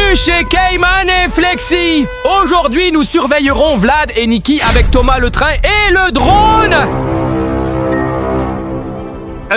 Bienvenue chez Cayman et Flexi. Aujourd'hui, nous surveillerons Vlad et Nikki avec Thomas le train et le drone.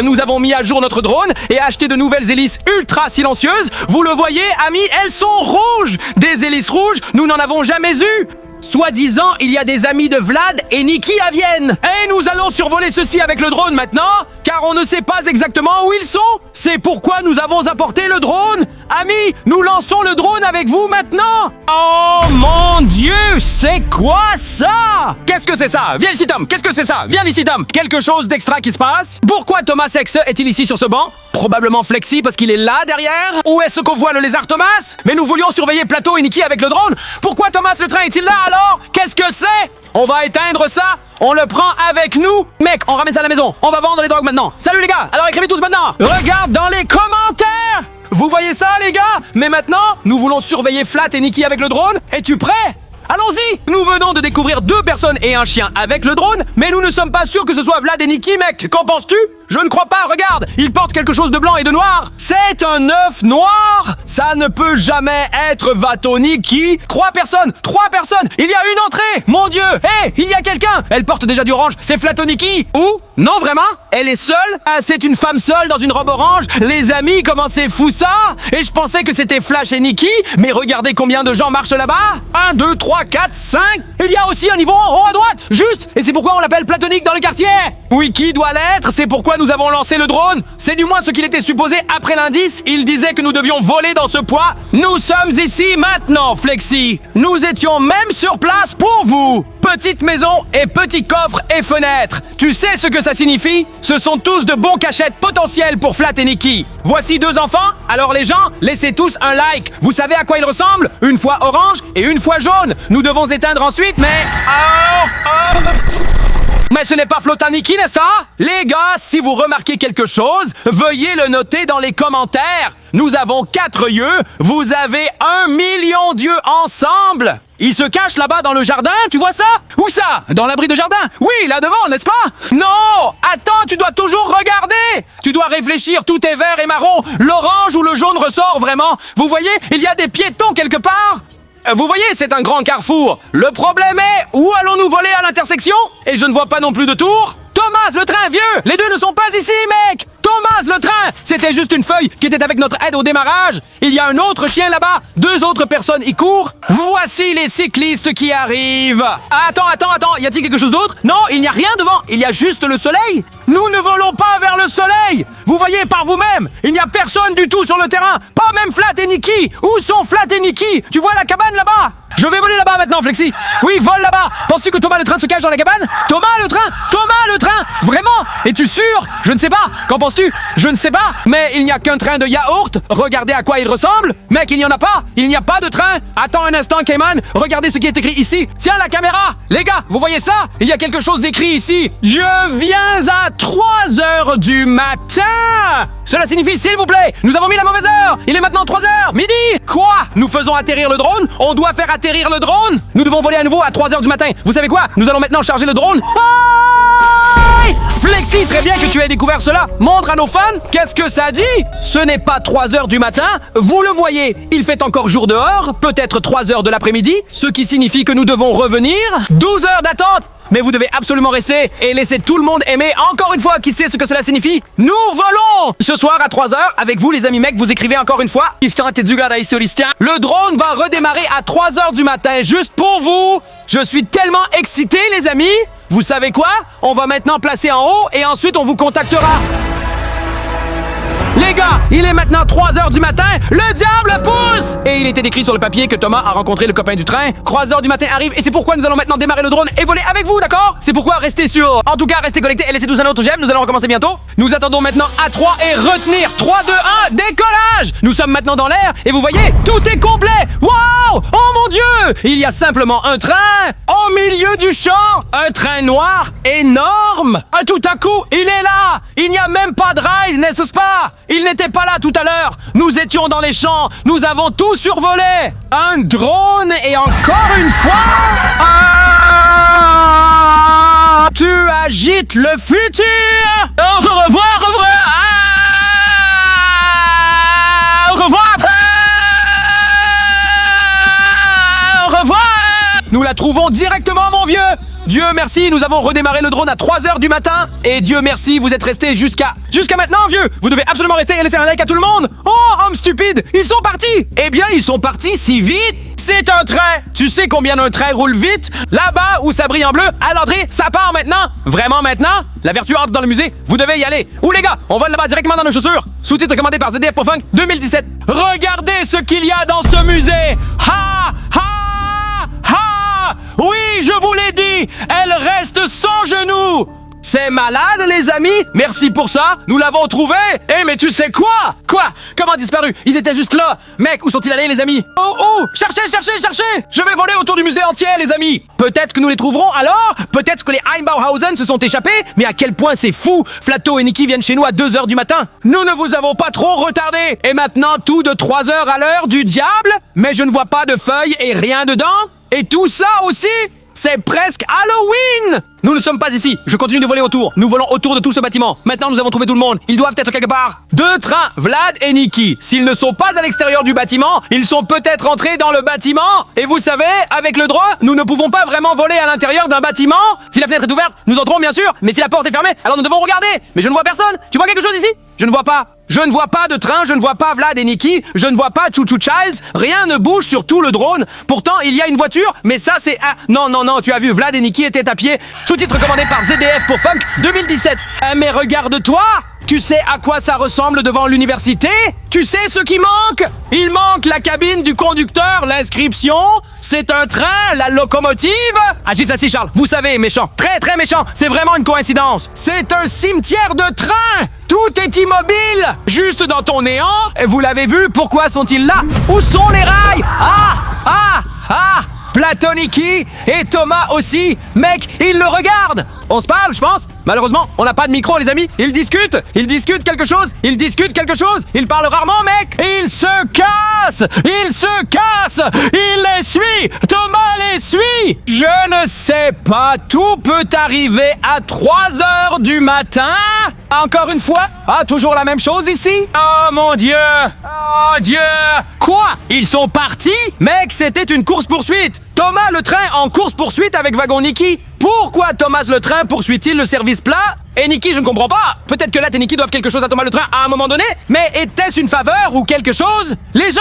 Nous avons mis à jour notre drone et acheté de nouvelles hélices ultra silencieuses. Vous le voyez, amis, elles sont rouges. Des hélices rouges, nous n'en avons jamais eu. Soi-disant, il y a des amis de Vlad et Nikki à Vienne. Et nous allons survoler ceci avec le drone maintenant, car on ne sait pas exactement où ils sont. C'est pourquoi nous avons apporté le drone. Amis, nous lançons le drone avec vous maintenant. Oh mon Dieu, c'est quoi ça? Qu'est-ce que c'est ça? Viens ici, Tom. Qu'est-ce que c'est ça? Viens ici, Tom. Quelque chose d'extra qui se passe? Pourquoi Thomas Sexe est-il ici sur ce banc? Probablement Flexi parce qu'il est là derrière. Où est-ce qu'on voit le lézard Thomas? Mais nous voulions surveiller Plateau et Nikki avec le drone. Pourquoi Thomas le train est-il là alors? Qu'est-ce que c'est? On va éteindre ça. On le prend avec nous. Mec, on ramène ça à la maison. On va vendre les drogues maintenant. Salut les gars. Alors écrivez tous maintenant. Regarde dans les commentaires. Vous voyez ça les gars? Mais maintenant, nous voulons surveiller Flat et Nikki avec le drone. Es-tu prêt? Allons-y! Nous venons de découvrir 2 personnes et un chien avec le drone, mais nous ne sommes pas sûrs que ce soit Vlad et Nikki, mec! Qu'en penses-tu? Je ne crois pas, regarde! Ils portent quelque chose de blanc et de noir! C'est un œuf noir! Ça ne peut jamais être Vato Nikki! 3 personnes! Il y a une entrée! Mon Dieu! Hé! Il y a quelqu'un! Elle porte déjà du orange, c'est Flato Nikki! Ou? Non, vraiment? Elle est seule? Ah, c'est une femme seule dans une robe orange? Les amis, comment c'est fou ça? Et je pensais que c'était Flash et Nikki, mais regardez combien de gens marchent là-bas! 1, 2, 3, 4, 5! Il y a aussi un niveau en haut à droite! Juste! Et c'est pourquoi on l'appelle platonique dans le quartier! Oui, qui doit l'être? C'est pourquoi nous avons lancé le drone! C'est du moins ce qu'il était supposé après l'indice. Il disait que nous devions voler dans ce poids. Nous sommes ici maintenant, Flexi! Nous étions même sur place pour vous! Petite maison et petit coffre et fenêtre. Tu sais ce que ça signifie? Ce sont tous de bons cachettes potentiels pour Flat et Nikki. Voici 2 enfants. Alors les gens, laissez tous un like. Vous savez à quoi ils ressemblent? Une fois orange et une fois jaune. Nous devons éteindre ensuite, mais... Mais ce n'est pas Flota Nikki, n'est-ce pas? Les gars, si vous remarquez quelque chose, veuillez le noter dans les commentaires. Nous avons 4 yeux, vous avez 1 million d'yeux ensemble. Ils se cachent là-bas dans le jardin, tu vois ça? Où ça? Dans l'abri de jardin? Oui, là devant, n'est-ce pas? Non! Attends, tu dois toujours regarder! Tu dois réfléchir, tout est vert et marron. L'orange ou le jaune ressort vraiment. Vous voyez, il y a des piétons quelque part. Vous voyez, c'est un grand carrefour. Le problème est, où allons-nous voler à l'intersection? Et je ne vois pas non plus de tour. Thomas, le train, vieux! Les 2 ne sont pas ici, mec! Thomas, le train! C'était juste une feuille qui était avec notre aide au démarrage. Il y a un autre chien là-bas. 2 autres personnes y courent. Voici les cyclistes qui arrivent. Attends. Y a-t-il quelque chose d'autre? Non, il n'y a rien devant. Il y a juste le soleil. Nous ne volons pas vers le soleil. Vous voyez par vous-même. Il n'y a personne du tout sur le terrain. Pas même Flat et Nikki. Où sont Flat et Nikki? Tu vois la cabane là-bas? Je vais voler là-bas maintenant, Flexi. Oui, vole là-bas. Penses-tu que Thomas le train se cache dans la cabane? Thomas le train! Vraiment? Es-tu sûr? Je ne sais pas. Qu'en penses-tu? Je ne sais pas. Mais il n'y a qu'un train de yaourt. Regardez à quoi il ressemble. Mec, il n'y en a pas. Il n'y a pas de train. Attends un instant, Cayman. Regardez ce qui est écrit ici. Tiens, la caméra. Les gars, vous voyez ça? Il y a quelque chose d'écrit ici. Je viens à 3 heures du matin. Cela signifie, s'il vous plaît, nous avons mis la mauvaise heure. Il est maintenant 3 heures. Midi. Quoi? Nous faisons atterrir le drone? On doit faire atterrir le drone? Nous devons voler à nouveau à 3 heures du matin. Vous savez quoi? Nous allons maintenant charger le drone. Aïe! Flexi, très bien que tu aies découvert cela. Montre à nos fans. Qu'est-ce que ça dit? Ce n'est pas 3 heures du matin. Vous le voyez, il fait encore jour dehors. Peut-être 3 heures de l'après-midi. Ce qui signifie que nous devons revenir. 12 heures d'attente. Mais vous devez absolument rester et laisser tout le monde aimer. Encore une fois, qui sait ce que cela signifie? Nous volons! Ce soir à 3 heures, avec vous les amis mecs, vous écrivez encore une fois. Le drone va redémarrer à 3 heures du matin, juste pour vous. Je suis tellement excité les amis. Vous savez quoi? On va maintenant placer en haut et ensuite on vous contactera. Les gars, il est maintenant 3 heures du matin, le diable pousse! Et il était écrit sur le papier que Thomas a rencontré le copain du train. 3 heures du matin arrive et c'est pourquoi nous allons maintenant démarrer le drone et voler avec vous, d'accord? C'est pourquoi restez sur... En tout cas, restez connectés et laissez tous un autre j'aime, nous allons recommencer bientôt. Nous attendons maintenant à 3 et retenir. 3, 2, 1, décollage! Nous sommes maintenant dans l'air et vous voyez, tout est complet! Waouh! Oh mon Dieu! Il y a simplement un train au milieu du champ! Un train noir énorme! Tout à coup, il est là! Il n'y a même pas de rail, n'est-ce pas? Il n'était pas là tout à l'heure. Nous étions dans les champs. Nous avons tout survolé. Un drone et encore une fois... tu agites le futur. Au revoir, au revoir. Au revoir. Nous la trouvons directement, mon vieux. Dieu merci, nous avons redémarré le drone à 3h du matin. Et Dieu merci, vous êtes restés jusqu'à maintenant, vieux. Vous devez absolument rester et laisser un like à tout le monde. Oh, homme stupide, ils sont partis. Eh bien, ils sont partis si vite. C'est un train. Tu sais combien un train roule vite? Là-bas, où ça brille en bleu, à l'entrée, ça part maintenant. Vraiment maintenant? La vertu entre dans le musée, vous devez y aller. Ou les gars, on vole là-bas directement dans nos chaussures. Sous-titre commandé par ZDF pour Funk 2017. Regardez ce qu'il y a dans ce musée. Ha! Ha! Ha! Oui, je vous l'ai dit, elle reste sans genoux. C'est malade, les amis. Merci pour ça. Nous l'avons trouvé. Eh, mais tu sais quoi? Quoi? Comment disparu? Ils étaient juste là. Mec, où sont-ils allés, les amis? Oh! Cherchez! Je vais voler autour du musée entier, les amis. Peut-être que nous les trouverons alors. Peut-être que les Einbauhausen se sont échappés. Mais à quel point c'est fou. Flatto et Nikki viennent chez nous à 2h du matin. Nous ne vous avons pas trop retardé. Et maintenant, tout de 3h à l'heure du diable. Mais je ne vois pas de feuilles et rien dedans. Et tout ça aussi, c'est presque Halloween. Nous ne sommes pas ici. Je continue de voler autour. Nous volons autour de tout ce bâtiment. Maintenant, nous avons trouvé tout le monde. Ils doivent être quelque part. 2 trains, Vlad et Nikki. S'ils ne sont pas à l'extérieur du bâtiment, ils sont peut-être entrés dans le bâtiment. Et vous savez, avec le droit, nous ne pouvons pas vraiment voler à l'intérieur d'un bâtiment. Si la fenêtre est ouverte, nous entrons bien sûr. Mais si la porte est fermée, alors nous devons regarder. Mais je ne vois personne. Tu vois quelque chose ici? Je ne vois pas. Je ne vois pas de train, je ne vois pas Vlad et Nikki, je ne vois pas Choo Choo Childs, rien ne bouge sur tout le drone. Pourtant, il y a une voiture, mais ça c'est... Ah, non, tu as vu, Vlad et Nikki étaient à pied. Sous-titre commandé par ZDF pour Funk 2017. Mais regarde-toi! Tu sais à quoi ça ressemble devant l'université? Tu sais ce qui manque? Il manque la cabine du conducteur, l'inscription. C'est un train, la locomotive. Agis assis, Charles. Vous savez, méchant. Très, très méchant. C'est vraiment une coïncidence. C'est un cimetière de train. Tout est immobile. Juste dans ton néant. Et vous l'avez vu, pourquoi sont-ils là? Où sont les rails? Ah! Platoniki et Thomas aussi. Mec, ils le regardent. On se parle, je pense. Malheureusement, on n'a pas de micro, les amis. Ils discutent quelque chose. Ils parlent rarement, mec. Ils se cassent. Il les suit. Thomas les suit. Je ne sais pas. Tout peut arriver à 3h du matin. Encore une fois. Ah, toujours la même chose ici. Oh mon Dieu. Oh Dieu. Quoi? Ils sont partis? Mec, c'était une course-poursuite. Thomas le train en course-poursuite avec Wagon Nikki. Pourquoi Thomas le train poursuit-il le service plat? Et Nikki, je ne comprends pas. Peut-être que Lat et Nikki doivent quelque chose à Thomas le train à un moment donné. Mais était-ce une faveur ou quelque chose? Les gens!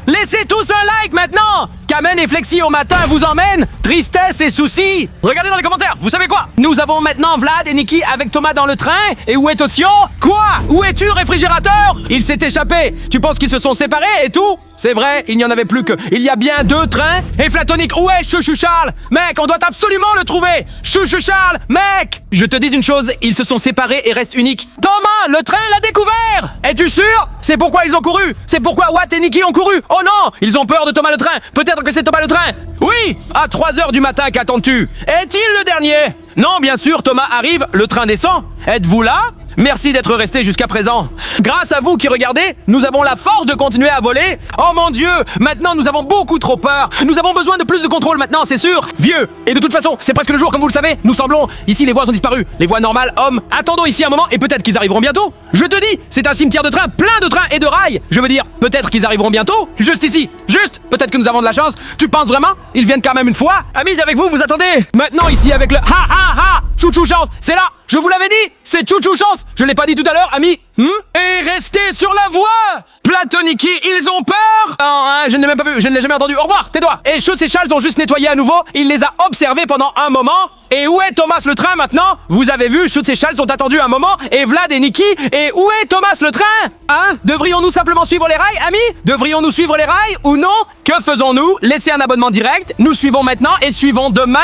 Laissez tous un like maintenant. Kamen et Flexi au matin vous emmènent. Tristesse et soucis. Regardez dans les commentaires, vous savez quoi? Nous avons maintenant Vlad et Nikki avec Thomas dans le train. Et où est Ossian? Quoi? Où es-tu, réfrigérateur? Il s'est échappé. Tu penses qu'ils se sont séparés et tout? C'est vrai, il n'y en avait plus que... Il y a bien 2 trains. Et Flatonique, où est Chouchou Charles? Mec, on doit absolument le trouver. Chouchou Charles, mec! Je te dis une chose, ils se sont séparés et restent uniques. Thomas, le train l'a découvert! Es-tu sûr? C'est pourquoi ils ont couru. C'est pourquoi Watt et Nikki ont couru. Oh non! Ils ont peur de Thomas le train. Peut-être que c'est Thomas le train. Oui! À 3h du matin, qu'attends-tu? Est-il le dernier? Non, bien sûr, Thomas arrive, le train descend. Êtes-vous là? Merci d'être resté jusqu'à présent. Grâce à vous qui regardez, nous avons la force de continuer à voler. Oh mon Dieu, maintenant nous avons beaucoup trop peur. Nous avons besoin de plus de contrôle maintenant, c'est sûr. Vieux. Et de toute façon, c'est presque le jour comme vous le savez. Nous semblons... Ici les voies sont disparues. Les voies normales, hommes. Attendons ici un moment et peut-être qu'ils arriveront bientôt. Je te dis, c'est un cimetière de trains, plein de trains et de rails. Je veux dire, peut-être qu'ils arriveront bientôt. Juste ici. Juste. Peut-être que nous avons de la chance. Tu penses vraiment? Ils viennent quand même une fois. Amis, avec vous, vous attendez. Maintenant ici avec le... Chouchou chance, c'est là. Je vous l'avais dit, c'est Chouchou chance. Je l'ai pas dit tout à l'heure, amis. Et restez sur la voie. Platoniki, ils ont peur. Je ne l'ai même pas vu, je ne l'ai jamais entendu. Au revoir, tais-toi. Et Schutz et Charles ont juste nettoyé à nouveau. Il les a observés pendant un moment. Et où est Thomas le train maintenant? Vous avez vu, Schutz et Charles ont attendu un moment. Et Vlad et Nikki. Et où est Thomas le train? Devrions-nous simplement suivre les rails, amis? Devrions-nous suivre les rails ou non? Que faisons-nous? Laissez un abonnement direct. Nous suivons maintenant et suivons demain.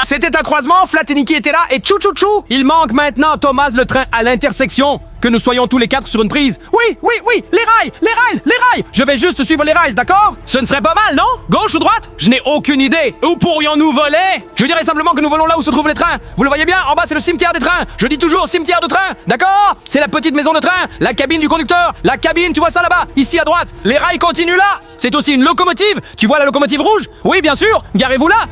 C'était un croisement, Flat et Nikki étaient là et tchou tchou tchou. Il manque maintenant Thomas le train à l'intersection. Que nous soyons tous les 4 sur une prise. Oui, les rails. Je vais juste suivre les rails, d'accord? Ce ne serait pas mal, non? Gauche ou droite? Je n'ai aucune idée. Où pourrions-nous voler? Je dirais simplement que nous volons là où se trouvent les trains. Vous le voyez bien, en bas c'est le cimetière des trains. Je dis toujours cimetière de train, d'accord? C'est la petite maison de train, la cabine du conducteur. La cabine, tu vois ça là-bas, ici à droite. Les rails continuent là. C'est aussi une locomotive. Tu vois la locomotive rouge? Oui, bien sûr. Garez-vous là.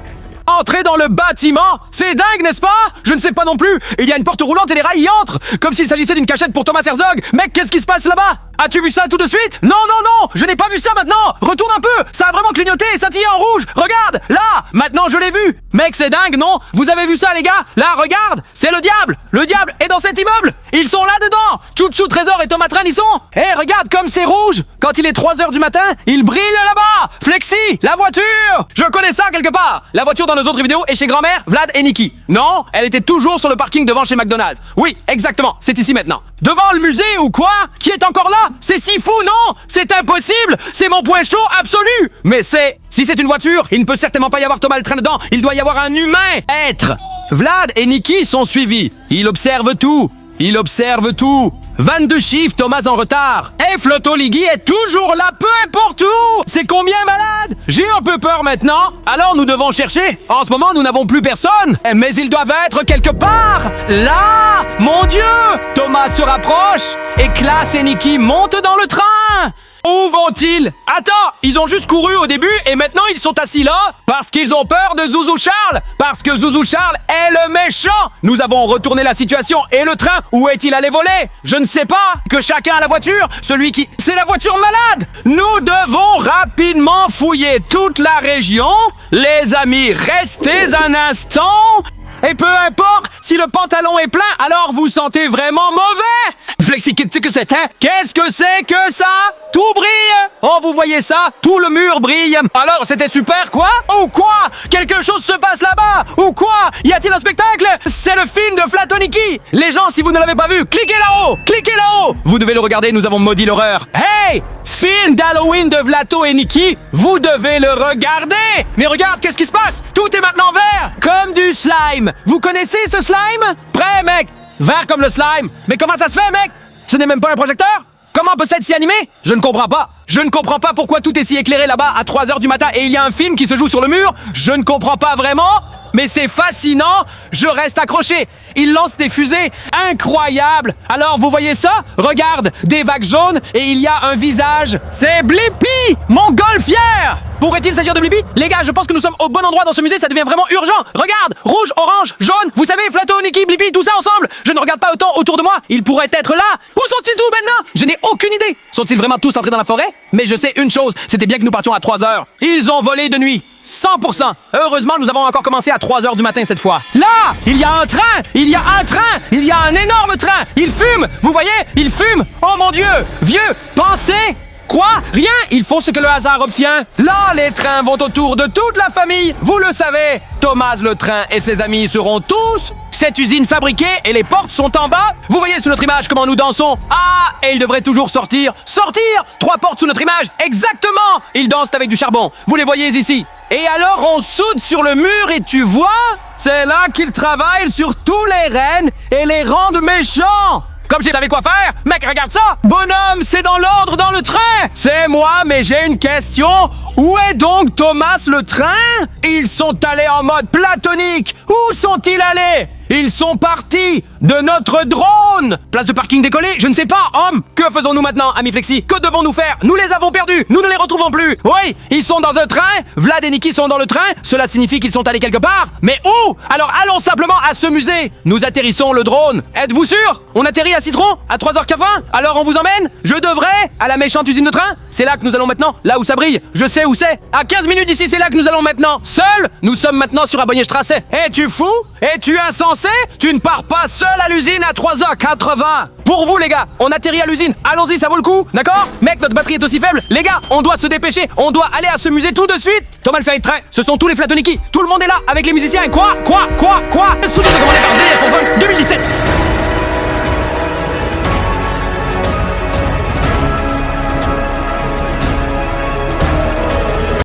Entrer dans le bâtiment? C'est dingue, n'est-ce pas? Je ne sais pas non plus. Il y a une porte roulante et les rails y entrent. Comme s'il s'agissait d'une cachette pour Thomas Herzog. Mec, qu'est-ce qui se passe là-bas? As-tu vu ça tout de suite? Non, non, non, je n'ai pas vu ça maintenant. Retourne un peu, ça a vraiment clignoté et scintillé en rouge. Regarde, là, maintenant je l'ai vu. Mec, c'est dingue, non? Vous avez vu ça, les gars? Là, regarde, c'est le diable. Le diable est dans cet immeuble. Ils sont là-dedans. Chouchou, Trésor et Thomas Tran y sont. Hé, regarde comme c'est rouge. Quand il est 3h du matin, il brille là-bas. Flexi, la voiture. Je connais ça quelque part. La voiture dans nos autres vidéos est chez grand-mère, Vlad et Nikki. Non, elle était toujours sur le parking devant chez McDonald's. Oui, exactement, c'est ici maintenant. Devant le musée ou quoi? Qui est encore là? C'est si fou, non? C'est impossible! C'est mon point chaud absolu! Mais si c'est une voiture, il ne peut certainement pas y avoir Thomas le Train dedans. Il doit y avoir un humain être. Vlad et Nikki sont suivis. Il observe tout. 22 chiffres, Thomas en retard. Et Flotoligui est toujours là, peu importe où. C'est combien, malade? J'ai un peu peur maintenant. Alors nous devons chercher. En ce moment, nous n'avons plus personne. Mais ils doivent être quelque part. Là! Mon Dieu! Thomas se rapproche. Et Klaas et Nikki montent dans le train. Où vont-ils? Attends, ils ont juste couru au début et maintenant ils sont assis là parce qu'ils ont peur de Zouzou Charles. Parce que Zouzou Charles est le méchant. Nous avons retourné la situation et le train, où est-il allé voler? Je ne sais pas. Que chacun a la voiture. C'est la voiture malade. Nous devons rapidement fouiller toute la région. Les amis, restez un instant. Et peu importe si le pantalon est plein, alors vous sentez vraiment mauvais. Flexi, qu'est-ce que c'est, hein? Qu'est-ce que c'est que ça? Tout brille. Oh, vous voyez ça? Tout le mur brille. Alors, c'était super, quoi? Ou quoi? Quelque chose se passe là-bas? Ou quoi? Y a-t-il un spectacle? C'est le film de Flotoligui. Les gens, si vous ne l'avez pas vu, cliquez là-haut. Cliquez là-haut. Vous devez le regarder, nous avons maudit l'horreur. Hey! Film d'Halloween de Vlato et Nikki, vous devez le regarder. Mais regarde, qu'est-ce qui se passe? Tout est maintenant vert, comme du slime. Vous connaissez ce slime? Prêt, mec? Vert comme le slime. Mais comment ça se fait, mec? Ce n'est même pas un projecteur? Comment peut-ce être si animé? Je ne comprends pas. Je ne comprends pas pourquoi tout est si éclairé là-bas à 3h du matin et il y a un film qui se joue sur le mur. Je ne comprends pas vraiment, mais c'est fascinant. Je reste accroché. Il lance des fusées incroyables. Alors, vous voyez ça? Regarde, des vagues jaunes et il y a un visage. C'est Blippi, montgolfière. Pourrait-il s'agir de Blippi? Les gars, je pense que nous sommes au bon endroit dans ce musée, ça devient vraiment urgent. Regarde, rouge, orange, jaune, vous savez, Flato, Nikki, Blippi, tout ça ensemble. Je ne regarde pas autant autour de moi, ils pourraient être là. Où sont-ils tous maintenant? Je n'ai aucune idée. Sont-ils vraiment tous entrés dans la forêt? Mais je sais une chose, c'était bien que nous partions à 3h. Ils ont volé de nuit. 100%. Heureusement, nous avons encore commencé à 3h du matin cette fois. Là, il y a un train. Il y a un train. Il y a un énorme train. Il fume. Vous voyez? Il fume. Oh mon Dieu. Vieux, pensez. Quoi? Rien. Il faut ce que le hasard obtient. Là, les trains vont autour de toute la famille. Vous le savez. Thomas le train et ses amis seront tous cette usine fabriquée et les portes sont en bas. Vous voyez sous notre image comment nous dansons. Ah, et il devrait toujours sortir. Sortir! 3 portes sous notre image. Exactement. Ils dansent avec du charbon. Vous les voyez ici. Et alors on soude sur le mur et tu vois, c'est là qu'ils travaillent sur tous les rennes et les rendent méchants. Comme si je savais quoi faire. Mec, regarde ça. Bonhomme, c'est dans l'ordre dans le train. C'est moi, mais j'ai une question. Où est donc Thomas le train? Ils sont allés en mode platonique. Où sont-ils allés? Ils sont partis de notre drone. Place de parking décollée? Je ne sais pas, homme. Que faisons-nous maintenant, ami Flexi? Que devons-nous faire? Nous les avons perdus. Nous ne les retrouvons plus. Oui, ils sont dans un train. Vlad et Nikki sont dans le train. Cela signifie qu'ils sont allés quelque part. Mais où? Alors allons simplement à ce musée. Nous atterrissons le drone. Êtes-vous sûr? On atterrit à Citron? À 3h80? Alors on vous emmène? Je devrais? À la méchante usine de train? C'est là que nous allons maintenant. Là où ça brille. Je sais où c'est. À 15 minutes d'ici, c'est là que nous allons maintenant. Seuls? Nous sommes maintenant sur Abonnier-Strasse. Es-tu fou? Es-tu insensé? Tu ne pars pas seul à l'usine à 3h80. Pour vous les gars, on atterrit à l'usine. Allons-y, ça vaut le coup, d'accord? Mec, notre batterie est aussi faible. Les gars, on doit se dépêcher. On doit aller à ce musée tout de suite. Thomas le ferry de train, ce sont tous les Flatoniki. Tout le monde est là avec les musiciens. Quoi? Surtout de commander par dire.